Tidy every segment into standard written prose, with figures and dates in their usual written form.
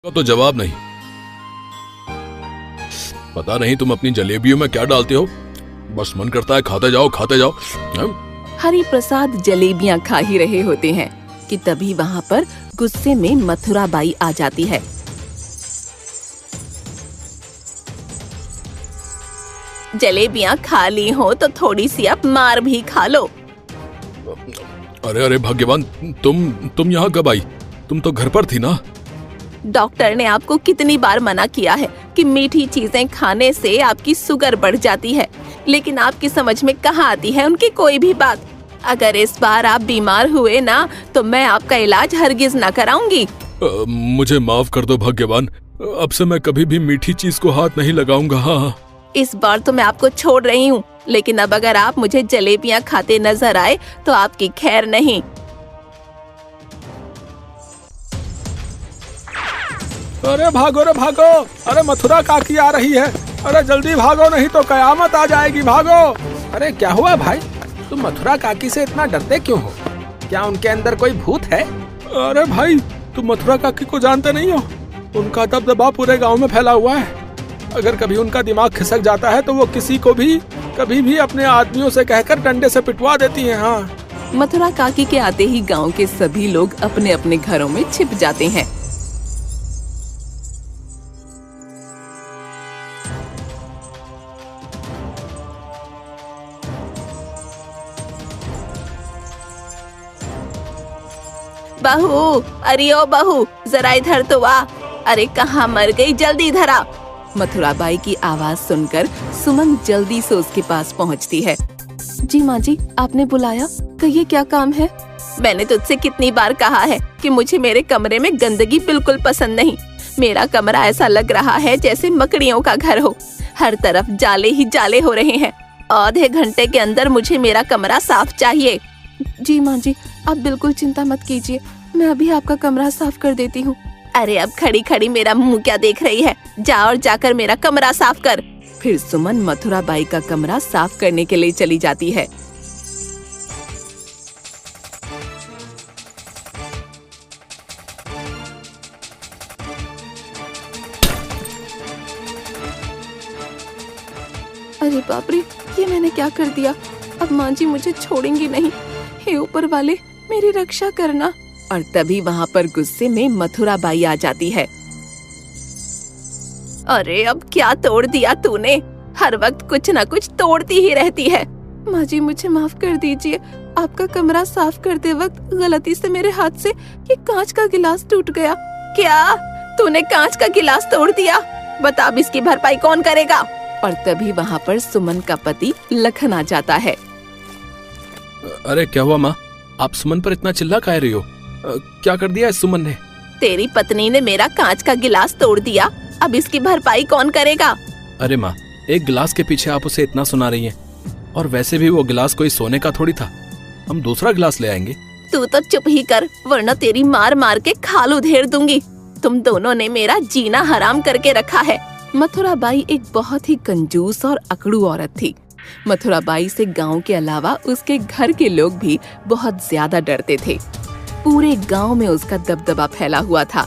का तो जवाब नहीं। पता नहीं तुम अपनी जलेबियों में क्या डालते हो, बस मन करता है खाते जाओ खाते जाओ। हरि प्रसाद जलेबियां खा ही रहे होते हैं कि तभी वहाँ पर गुस्से में मथुरा बाई आ जाती है। जलेबियां खा ली हो तो थोड़ी सी अब मार भी खा लो। अरे अरे भाग्यवान, तुम यहाँ कब आई? तुम तो घर पर थी ना। डॉक्टर ने आपको कितनी बार मना किया है कि मीठी चीजें खाने से आपकी शुगर बढ़ जाती है, लेकिन आपकी समझ में कहाँ आती है उनकी कोई भी बात। अगर इस बार आप बीमार हुए ना तो मैं आपका इलाज हरगिज ना कराऊंगी। मुझे माफ कर दो भाग्यवान, अब से मैं कभी भी मीठी चीज को हाथ नहीं लगाऊंगा। हाँ, इस बार तो मैं आपको छोड़ रही हूँ, लेकिन अब अगर आप मुझे जलेबियां खाते नजर आए तो आपकी खैर नहीं। अरे भागो रे भागो, अरे मथुरा काकी आ रही है, अरे जल्दी भागो नहीं तो कयामत आ जाएगी, भागो। अरे क्या हुआ भाई, तुम मथुरा काकी से इतना डरते क्यों हो? क्या उनके अंदर कोई भूत है? अरे भाई, तुम मथुरा काकी को जानते नहीं हो? उनका दबदबा पूरे गांव में फैला हुआ है। अगर कभी उनका दिमाग खिसक जाता है तो वो किसी को भी कभी भी अपने आदमियों से कहकर डंडे से पिटवा देती हैं। हाँ, मथुरा काकी के आते ही गांव के सभी लोग अपने अपने घरों में छिप जाते हैं। बहू, अरे ओ बहू, जरा इधर तो आ। अरे कहाँ मर गई, जल्दी इधर आ। मथुरा बाई की आवाज सुनकर सुमन जल्दी से उसके पास पहुँचती है। जी माँ जी, आपने बुलाया, कहिए क्या काम है? मैंने तुझसे कितनी बार कहा है कि मुझे मेरे कमरे में गंदगी बिल्कुल पसंद नहीं। मेरा कमरा ऐसा लग रहा है जैसे मकड़ियों का घर हो, हर तरफ जाले ही जाले हो रहे हैं। आधे घंटे के अंदर मुझे मेरा कमरा साफ चाहिए। जी माँ जी, आप बिल्कुल चिंता मत कीजिए, मैं अभी आपका कमरा साफ कर देती हूँ। अरे अब खड़ी खड़ी मेरा मुंह क्या देख रही है, जा और जाकर मेरा कमरा साफ कर। फिर सुमन मथुरा बाई का कमरा साफ करने के लिए चली जाती है। अरे बाप रे, ये मैंने क्या कर दिया? अब माँ जी मुझे छोड़ेंगी नहीं। हे ऊपर वाले, मेरी रक्षा करना। और तभी वहाँ पर गुस्से में मथुरा बाई आ जाती है। अरे अब क्या तोड़ दिया तूने? हर वक्त कुछ न कुछ तोड़ती ही रहती है। माँ जी मुझे माफ कर दीजिए, आपका कमरा साफ करते वक्त गलती से मेरे हाथ से ये कांच का गिलास टूट गया। क्या तूने कांच का गिलास तोड़ दिया? बता अब इसकी भरपाई कौन करेगा? और तभी वहाँ पर सुमन का पति लखन आ जाता है। अरे क्या हुआ माँ, आप सुमन पर इतना चिल्ला काहे रही हो? क्या कर दिया है सुमन ने? तेरी पत्नी ने मेरा कांच का गिलास तोड़ दिया, अब इसकी भरपाई कौन करेगा? अरे माँ, एक गिलास के पीछे आप उसे इतना सुना रही हैं, और वैसे भी वो गिलास कोई सोने का थोड़ी था, हम दूसरा गिलास ले आएंगे। तू तो चुप ही कर, वरना तेरी मार मार के खाल उधेड़ दूंगी। तुम दोनों ने मेरा जीना हराम करके रखा है। मथुरा बाई एक बहुत ही कंजूस और अकड़ू औरत थी। मथुरा बाई से गांव के अलावा उसके घर के लोग भी बहुत ज्यादा डरते थे। पूरे गांव में उसका दबदबा फैला हुआ था।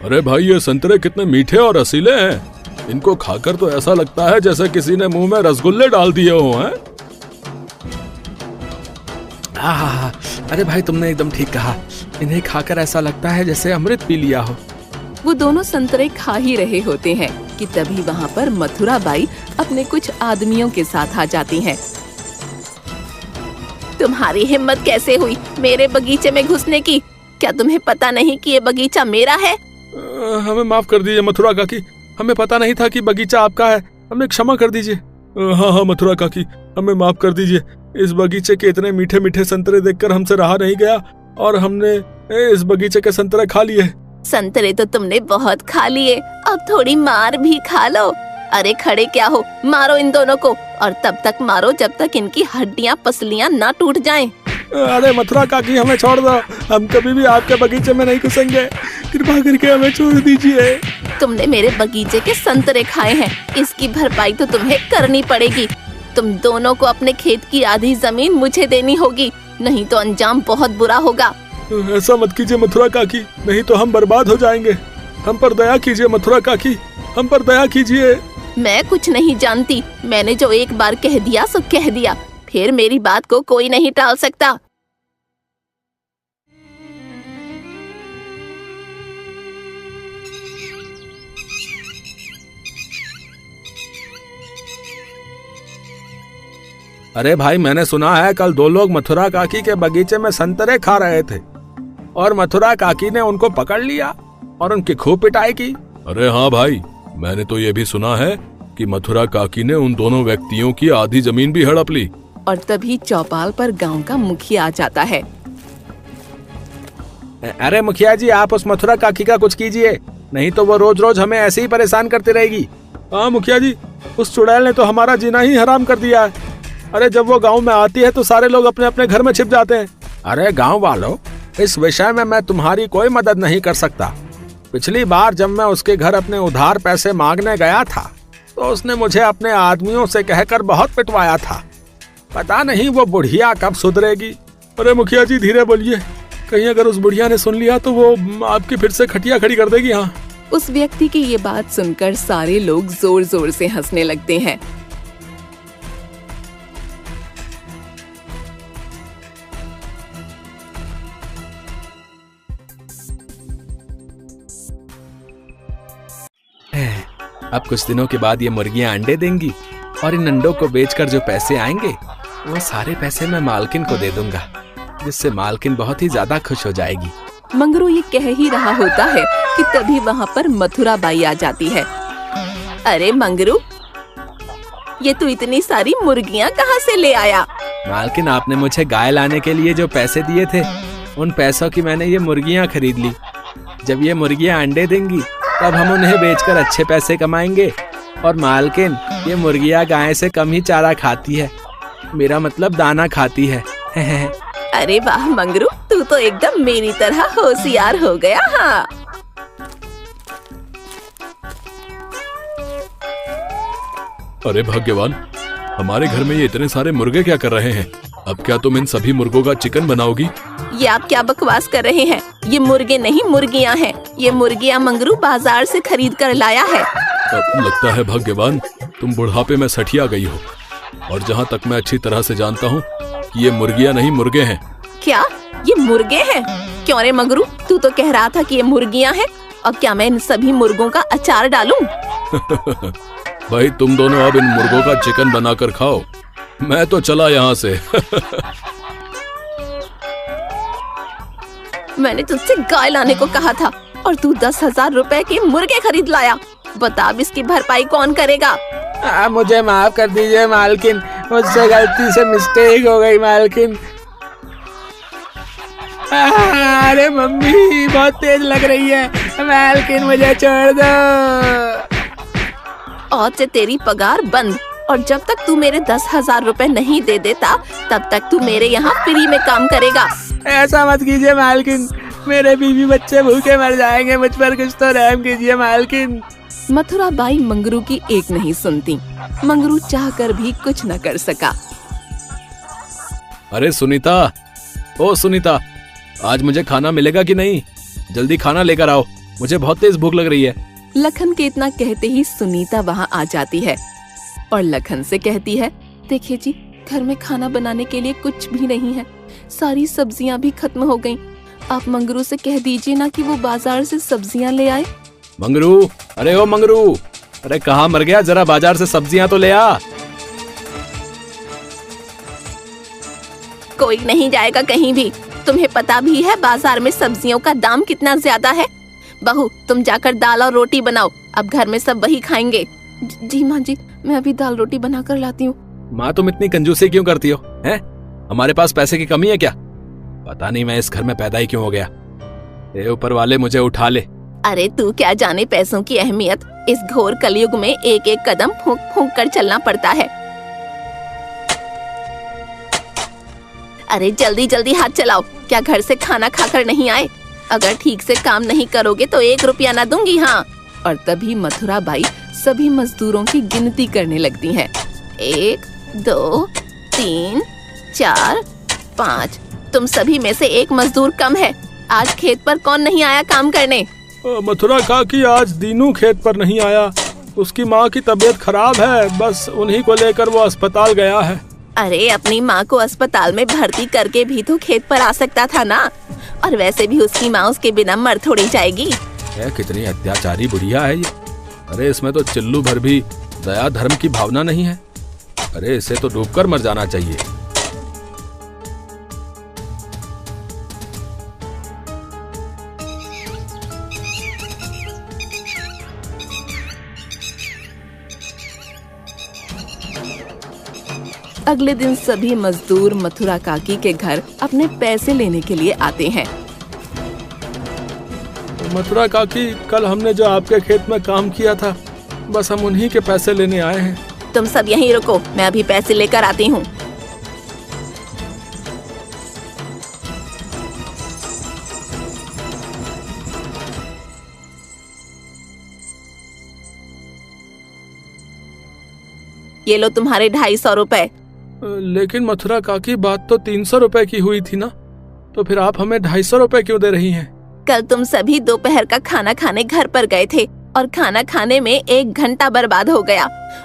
अरे भाई, ये संतरे कितने मीठे और रसीले हैं। इनको खाकर तो ऐसा लगता है जैसे किसी ने मुंह में रसगुल्ले डाल दिए हो। हैं? अरे भाई, तुमने एकदम ठीक कहा, इन्हें खाकर ऐसा लगता है जैसे अमृत पी लिया हो। वो दोनों संतरे खा ही रहे होते हैं कि तभी वहाँ पर मथुरा बाई अपने कुछ आदमियों के साथ आ जाती हैं। तुम्हारी हिम्मत कैसे हुई मेरे बगीचे में घुसने की? क्या तुम्हें पता नहीं कि ये बगीचा मेरा है? हमें माफ कर दीजिए मथुरा काकी, हमें पता नहीं था कि बगीचा आपका है, हमें क्षमा कर दीजिए। हाँ मथुरा काकी, हमें माफ कर दीजिए। इस बगीचे के इतने मीठे मीठे संतरे देखकर हमसे रहा नहीं गया और हमने इस बगीचे के संतरे खा लिए। संतरे तो तुमने बहुत खा लिए, अब थोड़ी मार भी खा लो। अरे खड़े क्या हो, मारो इन दोनों को, और तब तक मारो जब तक इनकी हड्डियाँ पसलियाँ ना टूट जाएं। अरे मथुरा काकी हमें छोड़ दो, हम कभी भी आपके बगीचे में नहीं घुसेंगे, कृपा करके हमें छोड़ दीजिए। तुमने मेरे बगीचे के संतरे खाए हैं, इसकी भरपाई तो तुम्हें करनी पड़ेगी। तुम दोनों को अपने खेत की आधी जमीन मुझे देनी होगी, नहीं तो अंजाम बहुत बुरा होगा। ऐसा मत कीजिए मथुरा काकी, नहीं तो हम बर्बाद हो जाएंगे। हम पर दया कीजिए मथुरा काकी, हम पर दया कीजिए। मैं कुछ नहीं जानती, मैंने जो एक बार कह दिया सो कह दिया, फिर मेरी बात को कोई नहीं टाल सकता। अरे भाई, मैंने सुना है कल 2 लोग मथुरा काकी के बगीचे में संतरे खा रहे थे और मथुरा काकी ने उनको पकड़ लिया और उनकी खूब पिटाई की। अरे हाँ भाई, मैंने तो ये भी सुना है कि मथुरा काकी ने उन दोनों व्यक्तियों की आधी जमीन भी हड़प ली। और तभी चौपाल पर गांव का मुखिया आ जाता है। अरे मुखिया जी, आप उस मथुरा काकी का कुछ कीजिए, नहीं तो वो रोज रोज हमें ऐसे ही परेशान करती रहेगी। हाँ मुखिया जी, उस चुड़ैल ने तो हमारा जीना ही हराम कर दिया है। अरे जब वो गांव में आती है तो सारे लोग अपने अपने घर में छिप जाते हैं। अरे गांव वालों, इस विषय में मैं तुम्हारी कोई मदद नहीं कर सकता। पिछली बार जब मैं उसके घर अपने उधार पैसे मांगने गया था तो उसने मुझे अपने आदमियों से कहकर बहुत पिटवाया था। पता नहीं वो बुढ़िया कब सुधरेगी। अरे मुखिया जी धीरे बोलिए, कहीं अगर उस बुढ़िया ने सुन लिया तो वो आपकी फिर से खटिया खड़ी कर देगी। हाँ। उस व्यक्ति की ये बात सुनकर सारे लोग जोर जोर से हंसने लगते हैं। अब कुछ दिनों के बाद ये मुर्गियां अंडे देंगी और इन अंडों को बेचकर जो पैसे आएंगे वो सारे पैसे मैं मालकिन को दे दूंगा, जिससे मालकिन बहुत ही ज्यादा खुश हो जाएगी। मंगरू ये कह ही रहा होता है कि तभी वहाँ पर मथुरा बाई आ जाती है। अरे मंगरू, ये तू इतनी सारी मुर्गियाँ कहाँ से ले आया? मालकिन, आपने मुझे गाय लाने के लिए जो पैसे दिए थे, उन पैसों की मैंने ये मुर्गियाँ खरीद ली। जब ये मुर्गियाँ अंडे देंगी तब हम उन्हें बेचकर अच्छे पैसे कमाएंगे। और मालकिन, ये मुर्गियाँ गाय से कम ही चारा खाती है, मेरा मतलब दाना खाती है। अरे वाह मंगरू, तू तो एकदम मेरी तरह होशियार हो गया। हाँ। अरे भाग्यवान, हमारे घर में ये इतने सारे मुर्गे क्या कर रहे हैं? अब क्या तुम इन सभी मुर्गों का चिकन बनाओगी? ये आप क्या बकवास कर रहे हैं? ये मुर्गे नहीं मुर्गियाँ हैं। ये मुर्गियाँ मंगरू बाजार से खरीद कर लाया है। लगता है भाग्यवान, तुम बुढ़ापे में सठिया गई हो। और जहाँ तक मैं अच्छी तरह से जानता हूँ कि ये मुर्गियाँ नहीं मुर्गे हैं। क्या ये मुर्गे हैं? क्यों रे मंगरू, तू तो कह रहा था कि ये मुर्गियाँ हैं। अब क्या मैं इन सभी मुर्गों का अचार डालूं? भाई तुम दोनों अब इन मुर्गों का चिकन बनाकर खाओ, मैं तो चला यहाँ से। मैंने तुझसे गाय लाने को कहा था और तू 10,000 रुपए के मुर्गे खरीद लाया। बता अब इसकी भरपाई कौन करेगा? मुझे माफ कर दीजिए मालकिन, मुझसे गलती से मिस्टेक हो गई मालकिन। अरे मम्मी बहुत तेज लग रही है, मालकिन मुझे छोड़ दो। आज से तेरी पगार बंद, और जब तक तू मेरे 10,000 रुपए नहीं दे देता तब तक तू मेरे यहाँ फ्री में काम करेगा। ऐसा मत कीजिए मालकिन, मेरे बीवी बच्चे भूखे मर जाएंगे, मुझ पर कुछ तो रहम कीजिए मालकिन। मथुरा बाई मंगरू की एक नहीं सुनती। मंगरू चाहकर भी कुछ न कर सका। अरे सुनीता, ओ सुनीता, आज मुझे खाना मिलेगा कि नहीं? जल्दी खाना लेकर आओ, मुझे बहुत तेज भूख लग रही है। लखन के इतना कहते ही सुनीता वहाँ आ जाती है और लखन से कहती है, देखिए जी, घर में खाना बनाने के लिए कुछ भी नहीं है, सारी सब्जियाँ भी खत्म हो गयी। आप मंगरू से कह दीजिए ना कि वो बाजार से सब्जियाँ ले आए। मंगरू, अरे ओ मंगरू, अरे कहाँ मर गया? जरा बाजार से सब्जियाँ तो ले आ। कोई नहीं जाएगा कहीं भी। तुम्हें पता भी है बाजार में सब्जियों का दाम कितना ज्यादा है। बहू, तुम जाकर दाल और रोटी बनाओ, अब घर में सब वही खाएंगे। जी माँ जी, मैं अभी दाल रोटी बना कर लाती हूँ। माँ, तुम इतनी कंजूसी क्यों करती हो? हैं? हमारे पास पैसे की कमी है क्या? पता नहीं मैं इस घर में पैदा ही क्यों हो गया। ए ऊपर वाले मुझे उठा ले। अरे तू क्या जाने पैसों की अहमियत। इस घोर कलयुग में एक एक कदम फूंक फूंक कर चलना पड़ता है। अरे जल्दी जल्दी हाथ चलाओ, क्या घर से खाना खाकर नहीं आए? अगर ठीक से काम नहीं करोगे तो 1 रुपया ना दूंगी। हाँ। और तभी मथुरा बाई सभी मजदूरों की गिनती करने लगती हैं। 1, 2, 3, 4, 5। तुम सभी में से एक मजदूर कम है। आज खेत पर कौन नहीं आया काम करने? मथुरा काकी, आज दीनू खेत पर नहीं आया। उसकी माँ की तबीयत खराब है, बस उन्हीं को लेकर वो अस्पताल गया है। अरे अपनी माँ को अस्पताल में भर्ती करके भी तो खेत पर आ सकता था ना। और वैसे भी उसकी माँ उसके बिना मर थोड़ी जाएगी। कितनी अत्याचारी बुढ़िया है ये। अरे इसमें तो चिल्लू भर भी दया धर्म की भावना नहीं है। अरे इसे तो डूबकर मर जाना चाहिए। अगले दिन सभी मजदूर मथुरा काकी के घर अपने पैसे लेने के लिए आते हैं। मथुरा काकी, कल हमने जो आपके खेत में काम किया था, बस हम उन्हीं के पैसे लेने आए हैं। तुम सब यहीं रुको, मैं अभी पैसे लेकर आती हूँ। ये लो तुम्हारे 250 रुपए। लेकिन मथुरा काकी, बात तो 300 रुपए की हुई थी ना, तो फिर आप हमें 250 रुपए क्यों दे रही हैं? कल तुम सभी दोपहर का खाना खाने घर पर गए थे और खाना खाने में 1 घंटा बर्बाद हो गया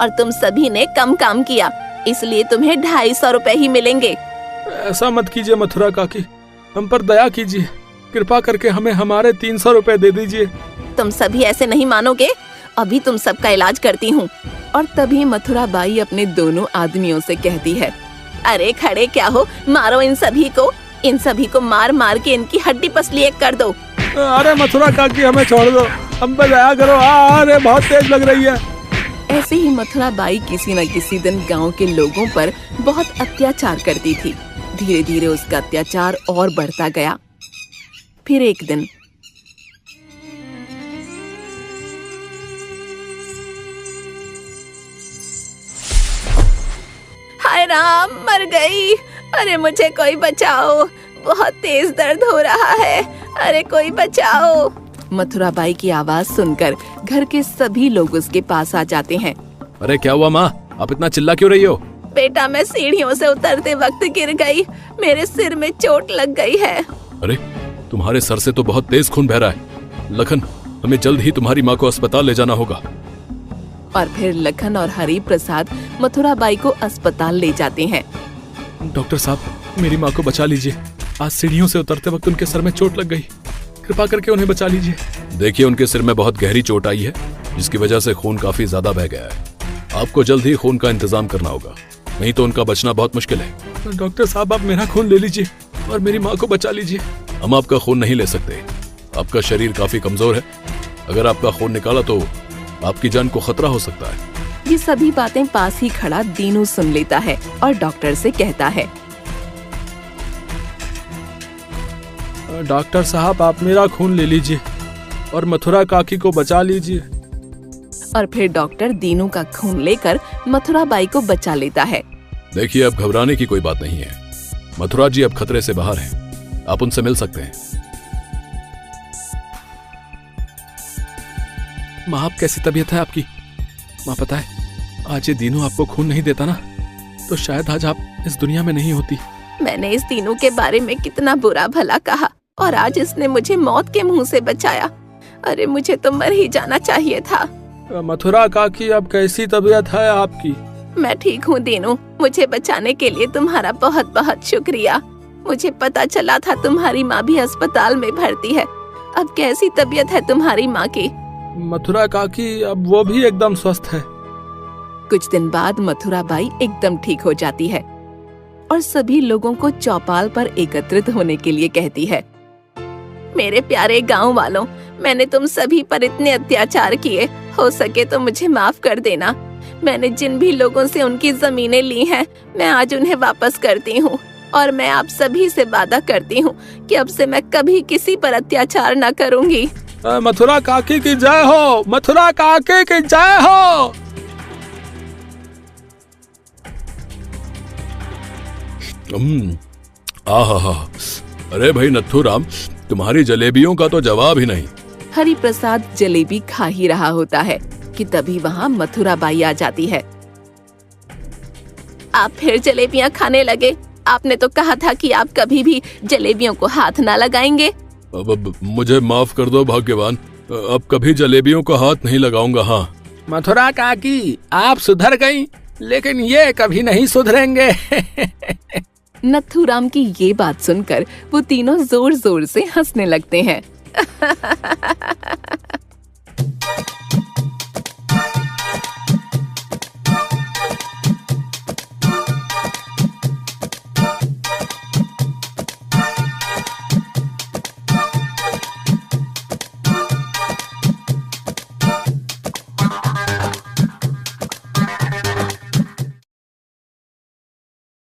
और तुम सभी ने कम काम किया, इसलिए तुम्हें 250 रुपए ही मिलेंगे। ऐसा मत कीजिए मथुरा काकी, हम पर दया कीजिए। कृपा करके हमें हमारे 300 रुपए दे दीजिए। तुम सभी ऐसे नहीं मानोगे, अभी तुम सबका इलाज करती हूँ। और तभी मथुरा बाई अपने दोनों आदमियों से कहती है, अरे खड़े क्या हो, मारो इन सभी को मार मार के इनकी हड्डी पसली एक कर दो। अरे मथुरा काकी, हमें छोड़ दो, हम पे दया करो। अरे बहुत तेज लग रही है। ऐसे ही मथुरा बाई किसी न किसी दिन गांव के लोगों पर बहुत अत्याचार करती थी। धीरे धीरे उसका अत्याचार और बढ़ता गया। फिर एक दिन हाय राम, मर गई। अरे मुझे कोई बचाओ, बहुत तेज दर्द हो रहा है। अरे कोई बचाओ। मथुरा बाई की आवाज सुनकर घर के सभी लोग उसके पास आ जाते हैं। अरे क्या हुआ माँ, आप इतना चिल्ला क्यों रही हो? बेटा, मैं सीढ़ियों से उतरते वक्त गिर गई, मेरे सिर में चोट लग गई है। अरे तुम्हारे सर से तो बहुत तेज खून बह रहा है। लखन, हमें जल्द ही तुम्हारी माँ को अस्पताल ले जाना होगा। और फिर लखन और हरि प्रसाद मथुरा बाई को अस्पताल ले जाते हैं। डॉक्टर साहब, मेरी माँ को बचा लीजिए। आज सीढ़ियों से उतरते वक्त उनके सर में चोट लग गई, कृपा करके उन्हें बचा लीजिए। देखिए, उनके सिर में बहुत गहरी चोट आई है, जिसकी वजह से खून काफी ज्यादा बह गया है। आपको जल्द ही खून का इंतजाम करना होगा, नहीं तो उनका बचना बहुत मुश्किल है। डॉक्टर साहब, आप मेरा खून ले लीजिए और मेरी माँ को बचा लीजिए। हम आपका खून नहीं ले सकते, आपका शरीर काफी कमजोर है। अगर आपका खून निकाला तो आपकी जान को खतरा हो सकता है। ये सभी बातें पास ही खड़ा दीनू सुन लेता है और डॉक्टर से कहता है, डॉक्टर साहब, आप मेरा खून ले लीजिए और मथुरा काकी को बचा लीजिए। और फिर डॉक्टर दीनू का खून लेकर मथुरा बाई को बचा लेता है। देखिए, अब घबराने की कोई बात नहीं है। मथुरा जी अब खतरे से बाहर हैं, आप उनसे मिल सकते हैं। माँ, आप कैसी तबीयत है आपकी? माँ, पता है, आज ये दीनू आपको खून नहीं देता ना, तो शायद आज आप इस दुनिया में नहीं होती। मैंने इस दीनू के बारे में कितना बुरा भला कहा और आज इसने मुझे मौत के मुंह से बचाया। अरे मुझे तो मर ही जाना चाहिए था। मथुरा काकी, अब कैसी तबीयत है आपकी? मैं ठीक हूँ दीनू, मुझे बचाने के लिए तुम्हारा बहुत बहुत शुक्रिया। मुझे पता चला था तुम्हारी माँ भी अस्पताल में भर्ती है। अब कैसी तबीयत है तुम्हारी माँ की? मथुरा काकी, अब वो भी एकदम स्वस्थ है। कुछ दिन बाद मथुरा बाई एकदम ठीक हो जाती है और सभी लोगों को चौपाल पर एकत्रित होने के लिए कहती है, मेरे प्यारे गांव वालों, मैंने तुम सभी पर इतने अत्याचार किए, हो सके तो मुझे माफ कर देना। मैंने जिन भी लोगों से उनकी जमीनें ली हैं, मैं आज उन्हें वापस करती हूँ और मैं आप सभी से वादा करती हूँ कि अब से मैं कभी किसी पर अत्याचार न करूँगी। मथुरा काकी की जय हो, मथुरा काकी की जय हो। आहा, अरे भाई नथुराम, तुम्हारी जलेबियों का तो जवाब ही नहीं। हरि प्रसाद जलेबी खा ही रहा होता है कि तभी वहाँ मथुरा बाई आ जाती है। आप फिर जलेबियाँ खाने लगे? आपने तो कहा था कि आप कभी भी जलेबियों को हाथ ना लगाएंगे। अब मुझे माफ कर दो भाग्यवान, अब कभी जलेबियों को हाथ नहीं लगाऊंगा। हाँ मथुरा काकी, आप सुधर गई, लेकिन ये कभी नहीं सुधरेंगे। नथुराम की ये बात सुनकर वो तीनों जोर जोर से हंसने लगते हैं।